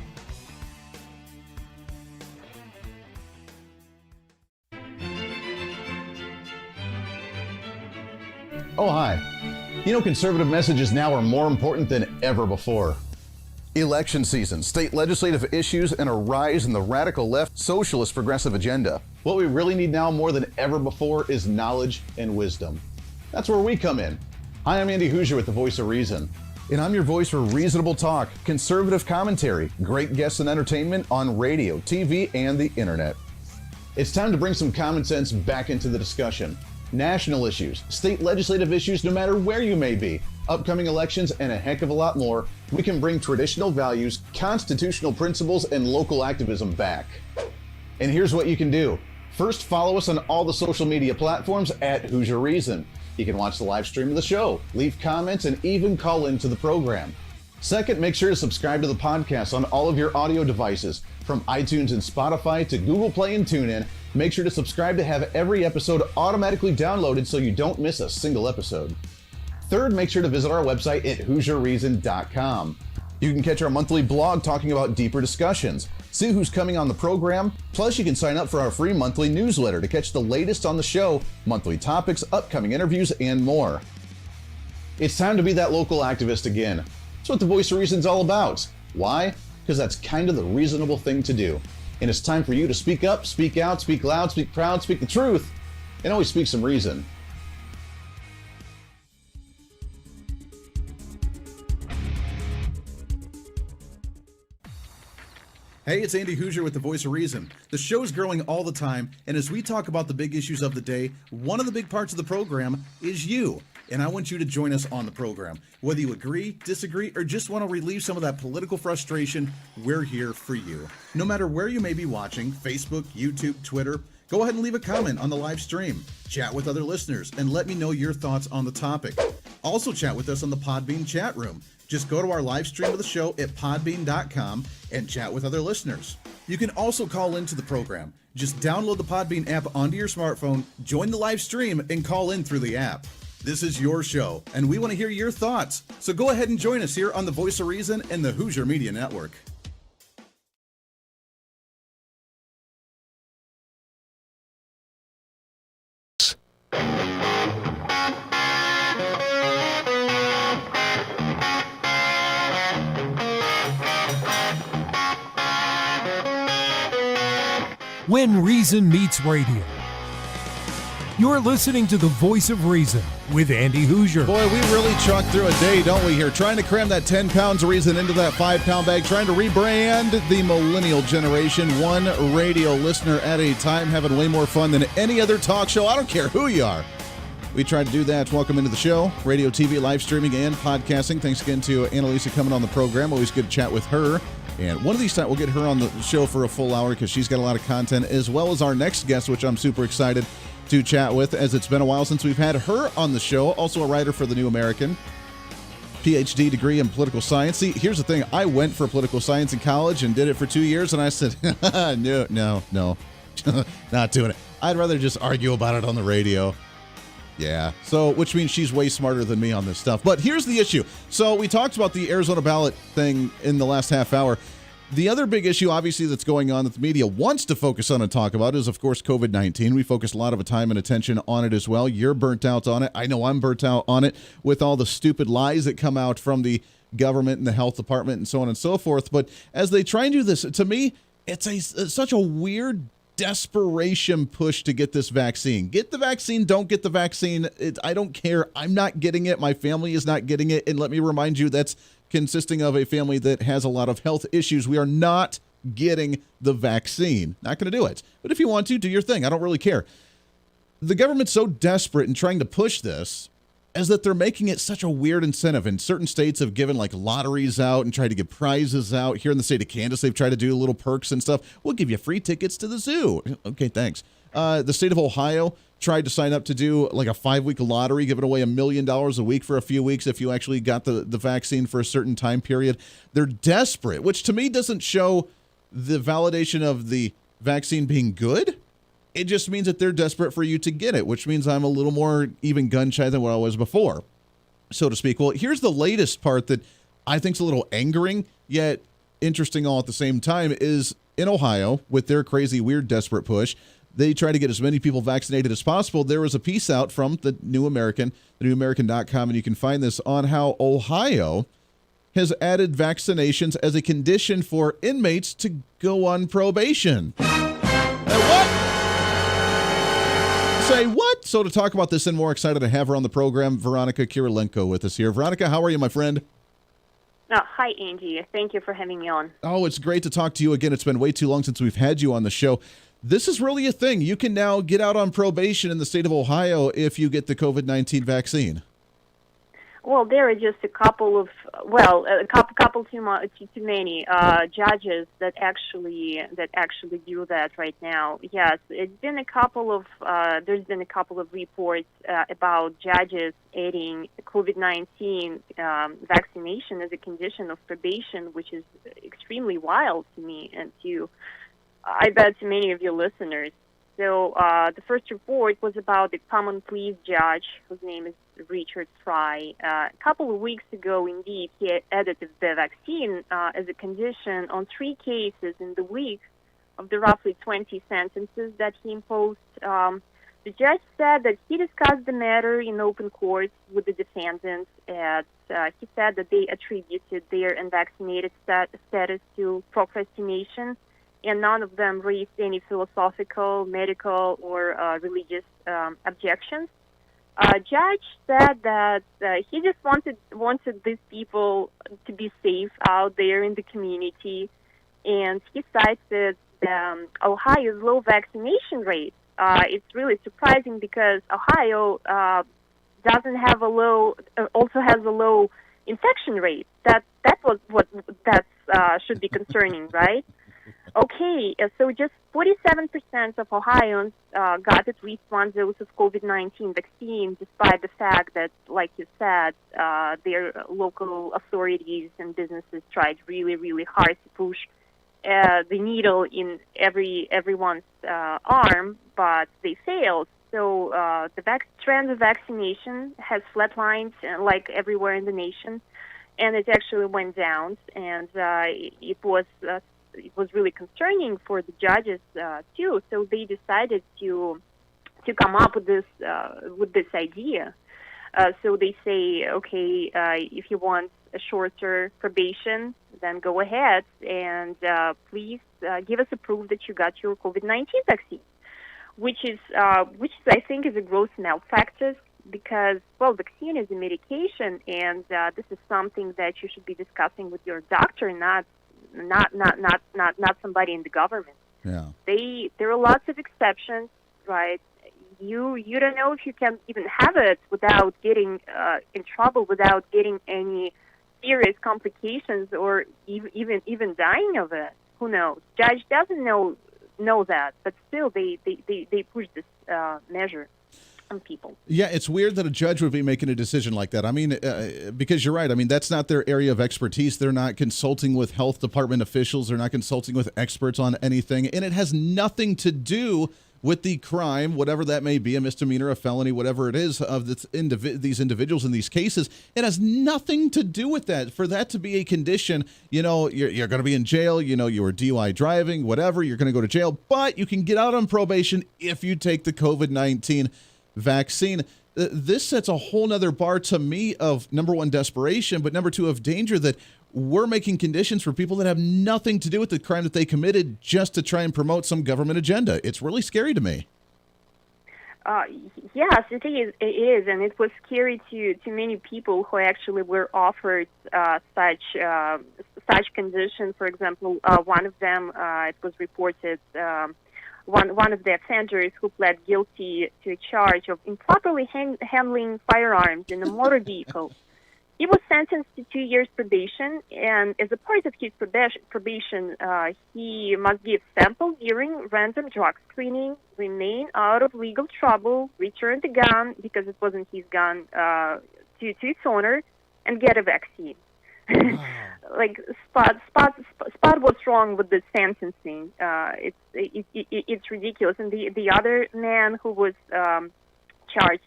Oh, hi. You know, conservative messages now are more important than ever before. Election season, state legislative issues, and a rise in the radical left socialist progressive agenda. What we really need now more than ever before is knowledge and wisdom. That's where we come in. Hi, I'm Andy Hooser with The Voice of Reason, and I'm your voice for reasonable talk, conservative commentary, great guests and entertainment on radio, TV, and the internet. It's time to bring some common sense back into the discussion. National issues, state legislative issues, no matter where you may be, upcoming elections, and a heck of a lot more, we can bring traditional values, constitutional principles, and local activism back. And here's what you can do. First, follow us on all the social media platforms at Hooser Reason. You can watch the live stream of the show, leave comments, and even call into the program. Second, make sure to subscribe to the podcast on all of your audio devices. From iTunes and Spotify to Google Play and TuneIn, make sure to subscribe to have every episode automatically downloaded so you don't miss a single episode. Third, make sure to visit our website at HooserReason.com. You can catch our monthly blog talking about deeper discussions, see who's coming on the program, plus you can sign up for our free monthly newsletter to catch the latest on the show, monthly topics, upcoming interviews, and more. It's time to be that local activist again. That's what the Voice of Reason's all about. Why? Because that's kind of the reasonable thing to do. And it's time for you to speak up, speak out, speak loud, speak proud, speak the truth, and always speak some reason. Hey, it's Andy Hooser with the Voice of Reason. The show's growing all the time, and as we talk about the big issues of the day, one of the big parts of the program is you. And I want you to join us on the program. Whether you agree, disagree, or just want to relieve some of that political frustration, we're here for you. No matter where you may be watching, Facebook, YouTube, Twitter, go ahead and leave a comment on the live stream. Chat with other listeners and let me know your thoughts on the topic. Also chat with us on the Podbean chat room. Just go to our live stream of the show at podbean.com and chat with other listeners. You can also call into the program. Just download the Podbean app onto your smartphone, join the live stream, and call in through the app. This is your show, and we want to hear your thoughts. So go ahead and join us here on the Voice of Reason and the Hooser Media Network. When Reason Meets Radio. You're listening to the Voice of Reason with Andy Hooser. Boy, we really truck through a day, don't we, here? Trying to cram that 10 pounds of reason into that 5-pound bag, trying to rebrand the millennial generation, one radio listener at a time, having way more fun than any other talk show. I don't care who you are. We tried to do that. Welcome into the show. Radio, TV, live streaming, and podcasting. Thanks again to ANNALISA coming on the program. Always good to chat with her. And one of these times we'll get her on the show for a full hour because she's got a lot of content, as well as our next guest, which I'm super excited to chat with, as it's been a while since we've had her on the show. Also a writer for The New American, PhD degree in political science. See, here's the thing. I went for political science in college and did it for 2 years, and I said, no, not doing it. I'd rather just argue about it on the radio. Yeah, so which means she's way smarter than me on this stuff. But here's the issue. So we talked about the Arizona ballot thing in the last half hour. The other big issue, obviously, that's going on that the media wants to focus on and talk about is, of course, COVID-19. We focus a lot of time and attention on it as well. You're burnt out on it. I know I'm burnt out on it with all the stupid lies that come out from the government and the health department and so on and so forth. But as they try and do this, to me, it's such a weird desperation push to get this vaccine. Get the vaccine, don't get the vaccine. I don't care. I'm not getting it. My family is not getting it. And let me remind you, that's consisting of a family that has a lot of health issues. We are not getting the vaccine. Not going to do it. But if you want to, do your thing. I don't really care. The government's so desperate in trying to push this is that they're making it such a weird incentive. And certain states have given like lotteries out and tried to give prizes out. Here in the state of Kansas, they've tried to do little perks and stuff. We'll give you free tickets to the zoo. Okay, thanks. The state of Ohio tried to sign up to do like a 5-week lottery, giving away $1 million a week for a few weeks if you actually got the vaccine for a certain time period. They're desperate, which to me doesn't show the validation of the vaccine being good. It just means that they're desperate for you to get it, which means I'm a little more even gun-shy than what I was before, so to speak. Well, here's the latest part that I think is a little angering, yet interesting all at the same time, is in Ohio, with their crazy, weird, desperate push, they try to get as many people vaccinated as possible. There was a piece out from The New American, thenewamerican.com, and you can find this on how Ohio has added vaccinations as a condition for inmates to go on probation. Say what? So to talk about this and more, excited to have her on the program, Veronika KYRYLENKO with us here. Veronika, how are you, my friend? Oh, hi, Andy. Thank you for having me on. Oh, it's great to talk to you again. It's been way too long since we've had you on the show. This is really a thing. You can now get out on probation in the state of Ohio if you get the COVID-19 vaccine. Well, there are just a couple of, a couple too many judges that actually do that right now. Yes, it's been a couple of there's been a couple of reports about judges adding COVID-19 vaccination as a condition of probation, which is extremely wild to me and to, I bet, to many of your listeners. So the first report was about the common pleas judge, whose name is Richard Fry. A couple of weeks ago, indeed, he added the vaccine as a condition on 3 cases in the week of the roughly 20 sentences that he imposed. The judge said that he discussed the matter in open court with the defendants. And, he said that they attributed their unvaccinated status to procrastination, and none of them raised any philosophical, medical, or religious objections. Judge said that he just wanted these people to be safe out there in the community, and he cited Ohio's low vaccination rate. It's really surprising because Ohio also has a low infection rate. That should be concerning, right? Okay, so just 47% of Ohioans got at least one dose of COVID-19 vaccine, despite the fact that, like you said, their local authorities and businesses tried really, really hard to push the needle in everyone's arm, but they failed. So the trend of vaccination has flatlined, like everywhere in the nation, and it actually went down, and it was really concerning for the judges too. So they decided to come up with this idea. So they say, okay, if you want a shorter probation, then go ahead and please give us a proof that you got your COVID-19 vaccine, which I think is a gross malpractice, because, well, vaccine is a medication, and this is something that you should be discussing with your doctor, not somebody in the government. Yeah. There are lots of exceptions, right? You don't know if you can even have it without getting in trouble, without getting any serious complications, or even dying of it. Who knows? Judge doesn't know that, but still they push this measure on people. Yeah, it's weird that a judge would be making a decision like that. I mean, because you're right. I mean, that's not their area of expertise. They're not consulting with health department officials. They're not consulting with experts on anything. And it has nothing to do with the crime, whatever that may be, a misdemeanor, a felony, whatever it is, of these individuals in these cases. It has nothing to do with that. For that to be a condition, you're going to be in jail, you were DUI driving, whatever, you're going to go to jail, but you can get out on probation if you take the COVID-19 vaccine. This sets a whole nother bar to me of, number one, desperation, but number two, of danger, that we're making conditions for people that have nothing to do with the crime that they committed just to try and promote some government agenda. It's really scary to me. Yes, it is, and it was scary to many people who actually were offered such conditions. For example, one of them, it was reported, one of the offenders who pled guilty to a charge of improperly handling firearms in a motor vehicle. He was sentenced to 2 years probation, and as a part of his probation, he must give samples during random drug screening, remain out of legal trouble, return the gun, because it wasn't his gun, to its owner, and get a vaccine. Like, Spot, what's wrong with the sentencing? It's ridiculous. And the other man who was charged,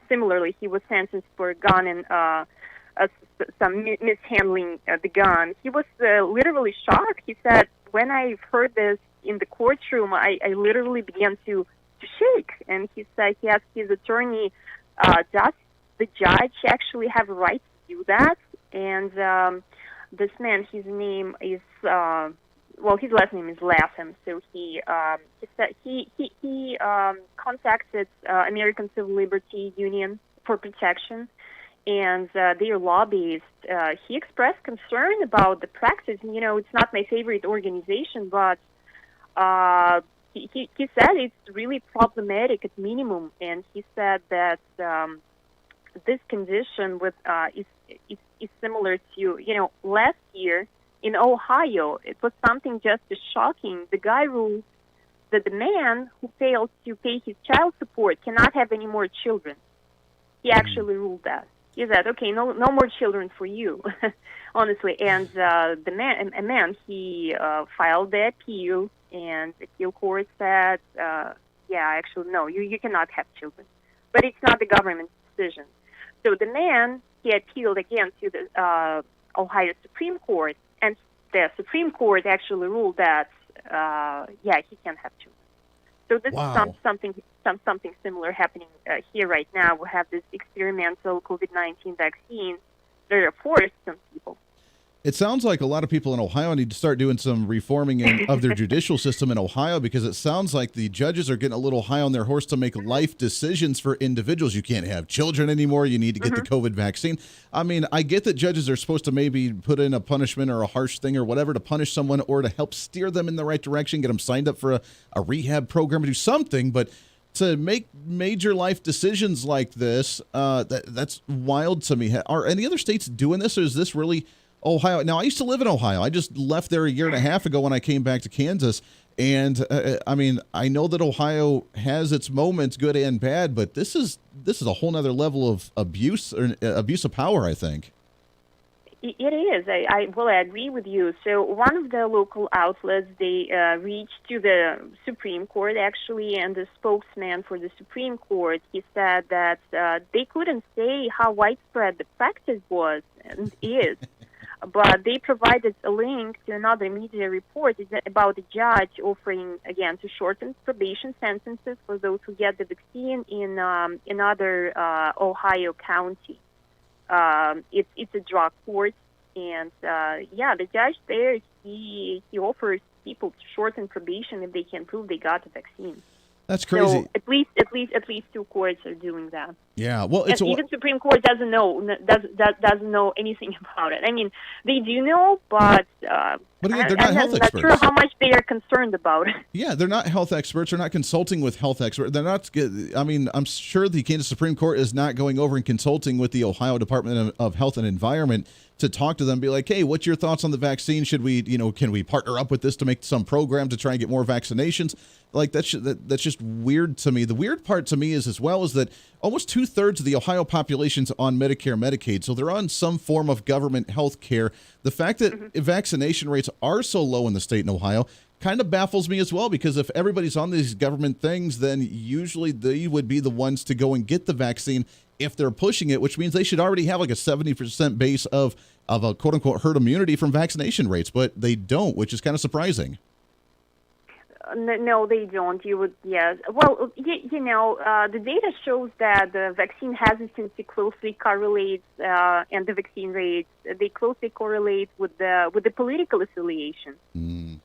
similarly, he was sentenced for a gun and some mishandling the gun. He was literally shocked. He said, when I heard this in the courtroom, I literally began to shake. And he said, he asked his attorney, does the judge actually have a right to do that? And this man, his name is, his last name is Latham. So he contacted American Civil Liberty Union for protection, and their lobbyist, he expressed concern about the practice. It's not my favorite organization, but he said it's really problematic at minimum, and he said that this condition with is similar to, last year in Ohio, it was something just as shocking. The guy ruled that the man who fails to pay his child support cannot have any more children. He actually ruled that. He said, okay, no more children for you, honestly. And the man, he filed the appeal, and the appeal court said, actually, no, you cannot have children. But it's not the government's decision. So the man, he appealed again to the Ohio Supreme Court, and the Supreme Court actually ruled that, he can have children. So this is something similar happening here right now. We have this experimental COVID-19 vaccine that are forced on people. It sounds like a lot of people in Ohio need to start doing some reforming of their judicial system in Ohio, because it sounds like the judges are getting a little high on their horse to make life decisions for individuals. You can't have children anymore. You need to get the COVID vaccine. I mean, I get that judges are supposed to maybe put in a punishment or a harsh thing or whatever to punish someone or to help steer them in the right direction, get them signed up for a rehab program, do something, but to make major life decisions like this, that's wild to me. Are any other states doing this, or is this really Ohio? Now, I used to live in Ohio. I just left there a year and a half ago when I came back to Kansas. And I know that Ohio has its moments, good and bad, but this is a whole nother level of abuse of power, I think. It is. I agree with you. So one of the local outlets, they reached to the Supreme Court, actually, and the spokesman for the Supreme Court, he said that they couldn't say how widespread the practice was and is. But they provided a link to another media report about a judge offering, again, to shorten probation sentences for those who get the vaccine in another Ohio county. It's a drug court, and the judge there, he offers people to shorten probation if they can prove they got the vaccine. That's crazy. So at least two courts are doing that. Yeah, well, and even Supreme Court doesn't know anything about it. I mean, they do know, but again, they're not health experts. I'm not sure how much they are concerned about it. Yeah, they're not health experts. They're not consulting with health experts. They're not. I mean, I'm sure the Kansas Supreme Court is not going over and consulting with the Ohio Department of Health and Environment to talk to them, be like, hey, what's your thoughts on the vaccine? Should we, can we partner up with this to make some program to try and get more vaccinations? Like, that's just weird to me. The weird part to me is that almost 2/3 of the Ohio population's on Medicare, Medicaid, so they're on some form of government health care. The fact that vaccination rates are so low in the state in Ohio kind of baffles me as well, because if everybody's on these government things, then usually they would be the ones to go and get the vaccine if they're pushing it, which means they should already have like a 70% base of a quote-unquote herd immunity from vaccination rates, but they don't, which is kind of surprising. No, they don't. You would, yes. Well, the data shows that the vaccine hesitancy closely correlates, and the vaccine rates, they closely correlate with the political affiliation.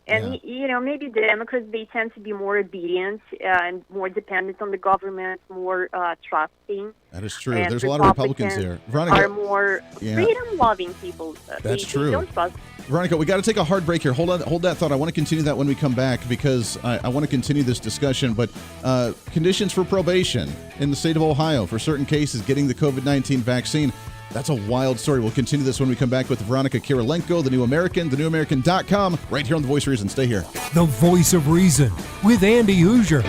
And maybe the Democrats, they tend to be more obedient and more dependent on the government, more trusting. That is true. And there's a lot of Republicans here. Veronika, are more freedom-loving people. That's true. They don't trust. Veronika, we got to take a hard break here. Hold that thought. I want to continue that when we come back, because I want to continue this discussion. But conditions for probation in the state of Ohio for certain cases getting the COVID-19 vaccine. That's a wild story. We'll continue this when we come back with Veronika KYRYLENKO, The New American, thenewamerican.com, right here on The Voice of Reason. Stay here. The Voice of Reason with Andy Hooser.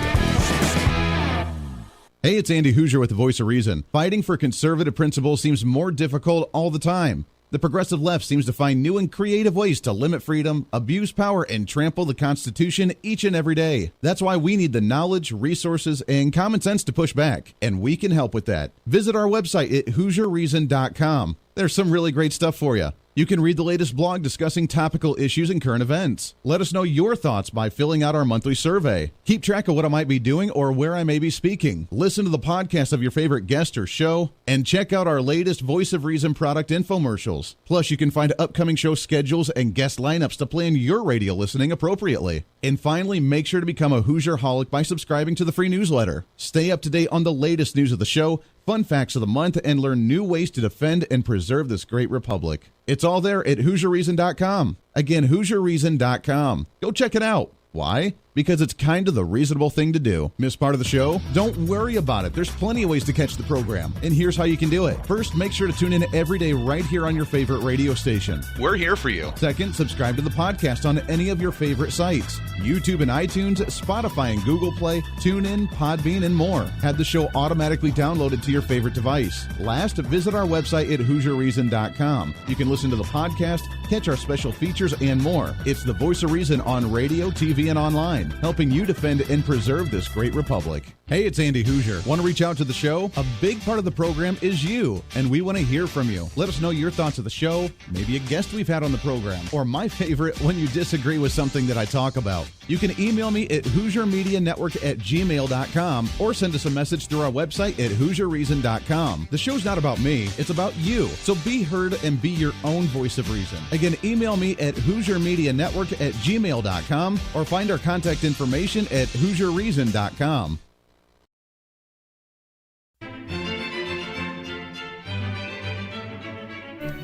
Hey, it's Andy Hooser with The Voice of Reason. Fighting for conservative principles seems more difficult all the time. The progressive left seems to find new and creative ways to limit freedom, abuse power, and trample the Constitution each and every day. That's why we need the knowledge, resources, and common sense to push back, and we can help with that. Visit our website at HooserReason.com. There's some really great stuff for you. You can read the latest blog discussing topical issues and current events. Let us know your thoughts by filling out our monthly survey. Keep track of what I might be doing or where I may be speaking. Listen to the podcast of your favorite guest or show, and check out our latest Voice of Reason product infomercials. Plus, you can find upcoming show schedules and guest lineups to plan your radio listening appropriately. And finally, make sure to become a Hoosier-holic by subscribing to the free newsletter. Stay up to date on the latest news of the show, fun facts of the month, and learn new ways to defend and preserve this great republic. It's all there at HooserReason.com. Again, HooserReason.com. Go check it out. Why? because it's kind of the reasonable thing to do. Miss part of the show? Don't worry about it. There's plenty of ways to catch the program, and here's how you can do it. First, make sure to tune in every day right here on your favorite radio station. We're here for you. Second, subscribe to the podcast on any of your favorite sites. YouTube and iTunes, Spotify and Google Play, TuneIn, Podbean, and more. Have the show automatically downloaded to your favorite device. Last, visit our website at HooserReason.com. You can listen to the podcast, catch our special features, and more. It's the voice of reason on radio, TV, and online, helping you defend and preserve this great republic. Hey, it's Andy Hooser. Want to reach out to the show? A big part of the program is you, and we want to hear from you. Let us know your thoughts of the show, maybe a guest we've had on the program, or my favorite, when you disagree with something that I talk about. You can email me at HooserMediaNetwork@gmail.com or send us a message through our website at HooserReason.com. The show's not about me, it's about you. So be heard and be your own voice of reason. Again, email me at HooserMediaNetwork@gmail.com or find our contact information at HooserReason.com.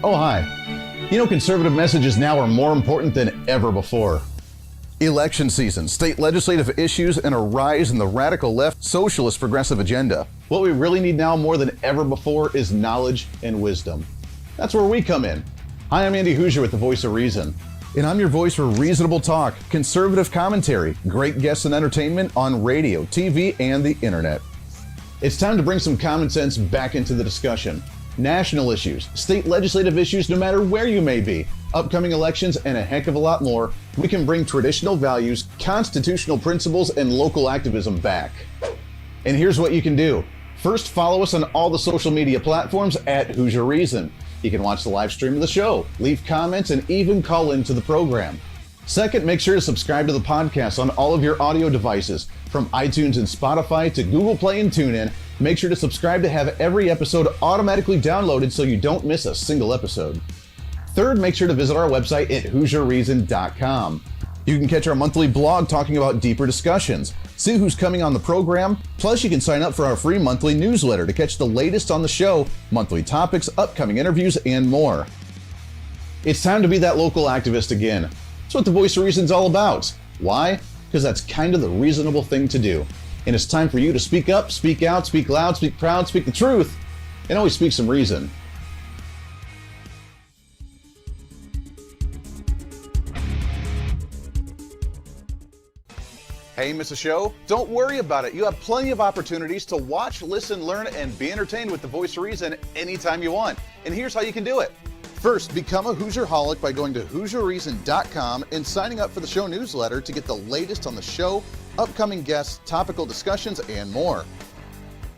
Oh, hi. You know, conservative messages now are more important than ever before. Election season, state legislative issues, and a rise in the radical left socialist progressive agenda. What we really need now more than ever before is knowledge and wisdom. That's where we come in. Hi, I'm Andy Hooser with the Voice of Reason, and I'm your voice for reasonable talk, conservative commentary, great guests and entertainment on radio, TV, and the internet. It's time to bring some common sense back into the discussion. National issues, state legislative issues, no matter where you may be, upcoming elections, and a heck of a lot more, we can bring traditional values, constitutional principles, and local activism back. And here's what you can do. First, follow us on all the social media platforms at Hooser Reason. You can watch the live stream of the show, leave comments, and even call into the program. Second, make sure to subscribe to the podcast on all of your audio devices, from iTunes and Spotify to Google Play and TuneIn. Make sure to subscribe to have every episode automatically downloaded so you don't miss a single episode. Third, make sure to visit our website at HooserReason.com. You can catch our monthly blog talking about deeper discussions, see who's coming on the program, plus you can sign up for our free monthly newsletter to catch the latest on the show, monthly topics, upcoming interviews, and more. It's time to be that local activist again. That's what the Voice of Reason's all about. Why? Because that's kind of the reasonable thing to do. And it's time for you to speak up, speak out, speak loud, speak proud, speak the truth, and always speak some reason. Hey, miss a show? Don't worry about it. You have plenty of opportunities to watch, listen, learn, and be entertained with the Voice of Reason anytime you want. And here's how you can do it. First, become a Hooserholic by going to HooserReason.com and signing up for the show newsletter to get the latest on the show, upcoming guests, topical discussions, and more.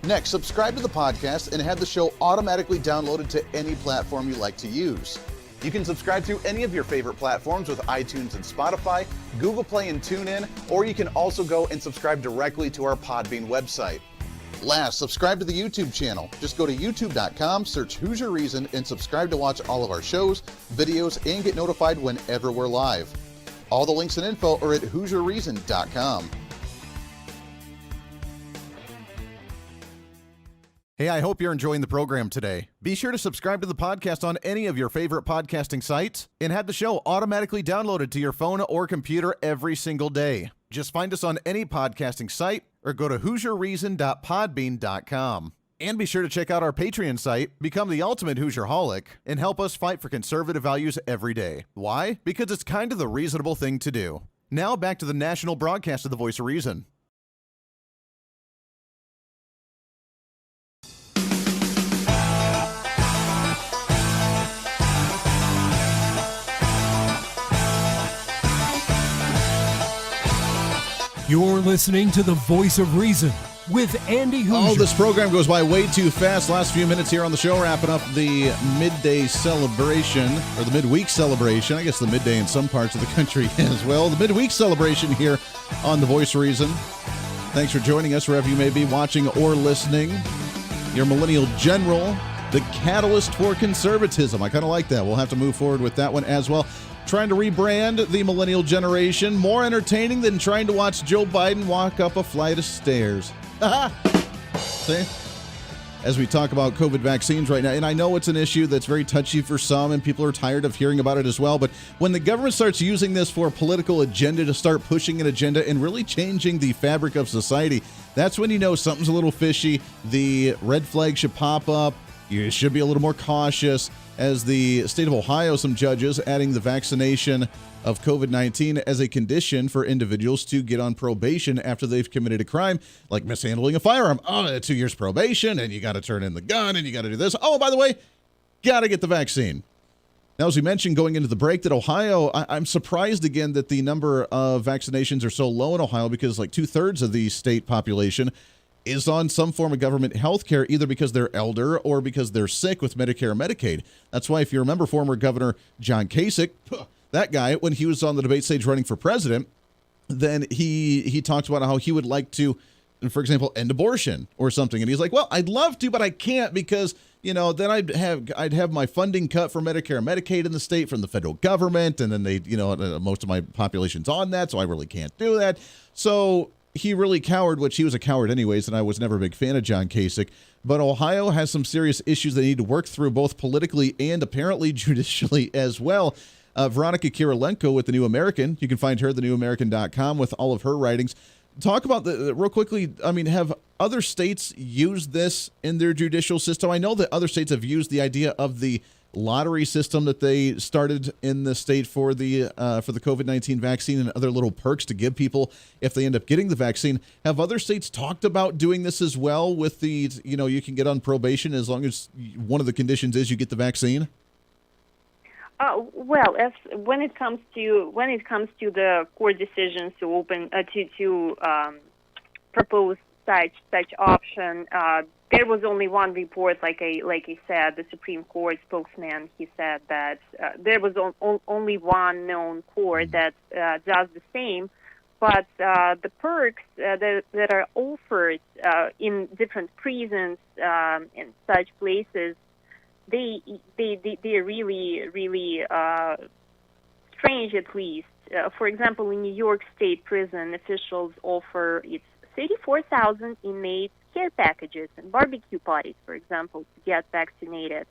Next, subscribe to the podcast and have the show automatically downloaded to any platform you like to use. You can subscribe to any of your favorite platforms with iTunes and Spotify, Google Play and TuneIn, or you can also go and subscribe directly to our Podbean website. Last, subscribe to the YouTube channel. Just go to youtube.com, search Hooser Reason, and subscribe to watch all of our shows, videos, and get notified whenever we're live. All the links and info are at HooserReason.com. Hey, I hope you're enjoying the program today. Be sure to subscribe to the podcast on any of your favorite podcasting sites and have the show automatically downloaded to your phone or computer every single day. Just find us on any podcasting site or go to HooserReason.podbean.com. And be sure to check out our Patreon site, become the ultimate Hooserholic, and help us fight for conservative values every day. Why? Because it's kind of the reasonable thing to do. Now back to the national broadcast of the Voice of Reason. You're listening to the Voice of Reason with Andy Hooser. Oh, this program goes by way too fast. Last few minutes here on the show, wrapping up the midday celebration, or the midweek celebration. I guess the midday in some parts of the country as well. The midweek celebration here on The Voice of Reason. Thanks for joining us wherever you may be watching or listening. Your millennial general, the catalyst for conservatism. I kind of like that. We'll have to move forward with that one as well. Trying to rebrand the millennial generation. More entertaining than trying to watch Joe Biden walk up a flight of stairs. See? as we talk about COVID vaccines right now. And I know it's an issue that's very touchy for some, and people are tired of hearing about it as well. But when the government starts using this for a political agenda to start pushing an agenda and really changing the fabric of society, that's when you know something's a little fishy. The red flag should pop up. You should be a little more cautious. As the state of Ohio, some judges adding the vaccination of COVID-19 as a condition for individuals to get on probation after they've committed a crime, like mishandling a firearm. 2 years probation, and you got to turn in the gun, and you got to do this. Oh, by the way, got to get the vaccine. Now, as we mentioned going into the break, that Ohio, I'm surprised again that the number of vaccinations are so low in Ohio, because like 2/3 of the state population is on some form of government health care, either because they're elder or because they're sick with Medicare or Medicaid. That's why, if you remember former Governor John Kasich, that guy, when he was on the debate stage running for president, then he talked about how he would like to, for example, end abortion or something. And he's like, well, I'd love to, but I can't, because, then I'd have my funding cut for Medicare and Medicaid in the state from the federal government. And then most of my population's on that, so I really can't do that. So he really cowered, which he was a coward anyways, and I was never a big fan of John Kasich. But Ohio has some serious issues they need to work through, both politically and apparently judicially as well. Veronika KYRYLENKO with The New American. You can find her at thenewamerican.com with all of her writings. Talk about real quickly, have other states used this in their judicial system? I know that other states have used the idea of the lottery system that they started in the state for the COVID-19 vaccine, and other little perks to give people if they end up getting the vaccine. Have other states talked about doing this as well with the, you can get on probation as long as one of the conditions is you get the vaccine? Well, when it comes to the court decisions to open to propose such option, there was only one report, like I said, the Supreme Court spokesman. He said that there was only one known court that does the same, but the perks that are offered in different prisons and such places, they're really strange, at least. For example, in New York State prison, officials offer 34,000 inmates care packages and barbecue parties, for example, to get vaccinated.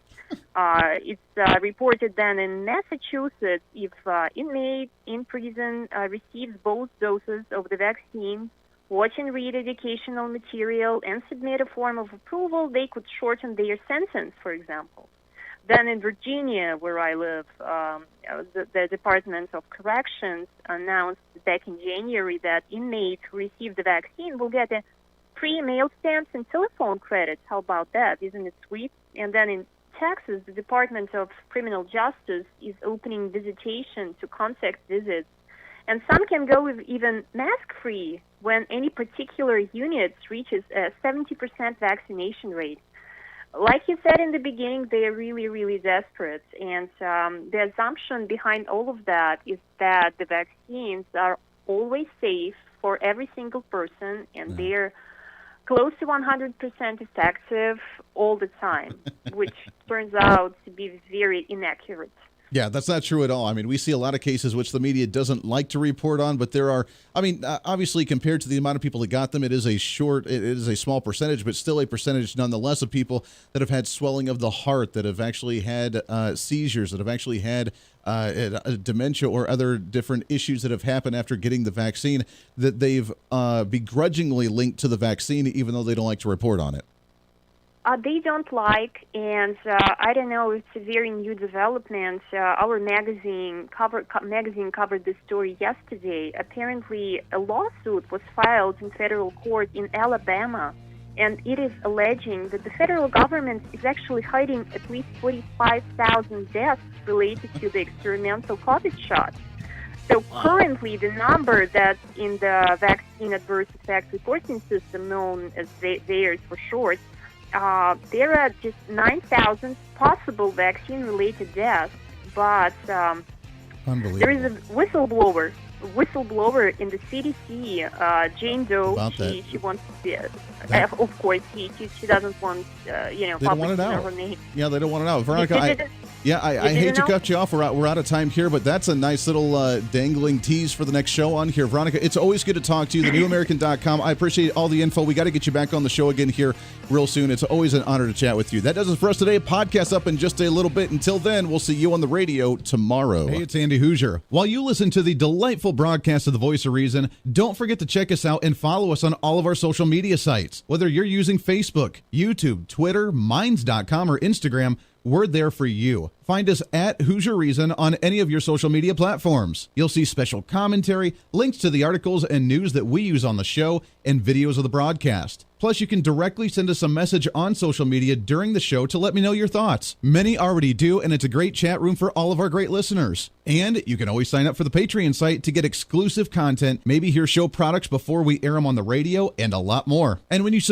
It's reported then in Massachusetts, if inmate in prison receives both doses of the vaccine, watch and read educational material, and submit a form of approval, they could shorten their sentence, for example. Then in Virginia, where I live, the Department of Corrections announced back in January that inmates who receive the vaccine will get a free mail stamps and telephone credits. How about that? Isn't it sweet? And then in Texas, the Department of Criminal Justice is opening visitation to contact visits. And some can go with even mask-free when any particular unit reaches a 70% vaccination rate. Like you said in the beginning, they are really, really desperate. And the assumption behind all of that is that the vaccines are always safe for every single person, and they're close to 100% effective all the time, which turns out to be very inaccurate. Yeah, that's not true at all. I mean, we see a lot of cases which the media doesn't like to report on, but there are, obviously compared to the amount of people that got them, it is a small percentage, but still a percentage nonetheless of people that have had swelling of the heart, that have actually had seizures, that have actually had dementia or other different issues that have happened after getting the vaccine, that they've begrudgingly linked to the vaccine, even though they don't like to report on it. They don't like, and I don't know, it's a very new development. Our magazine covered this story yesterday. Apparently, a lawsuit was filed in federal court in Alabama, and it is alleging that the federal government is actually hiding at least 45,000 deaths related to the experimental COVID shot. So currently, the number that's in the vaccine adverse effect reporting system, known as VAERS for short, there are just 9,000 possible vaccine-related deaths, but there is a whistleblower in the CDC, Jane Doe. She wants to be, of course, she doesn't want, they don't want it out. her name. Yeah, they don't want it out. Veronika, Yeah, I hate to cut you off. We're out of time here, but that's a nice little dangling tease for the next show on here. Veronica, it's always good to talk to you. TheNewAmerican.com. I appreciate all the info. We got to get you back on the show again here real soon. It's always an honor to chat with you. That does it for us today. Podcast up in just a little bit. Until then, we'll see you on the radio tomorrow. Hey, it's Andy Hooser. While you listen to the delightful broadcast of The Voice of Reason, don't forget to check us out and follow us on all of our social media sites. Whether you're using Facebook, YouTube, Twitter, Minds.com, or Instagram, we're there for you. Find us at Hooser Reason on any of your social media platforms. You'll see special commentary, links to the articles and news that we use on the show, and videos of the broadcast. Plus, you can directly send us a message on social media during the show to let me know your thoughts. Many already do, and it's a great chat room for all of our great listeners. And you can always sign up for the Patreon site to get exclusive content, maybe hear show products before we air them on the radio, and a lot more. And when you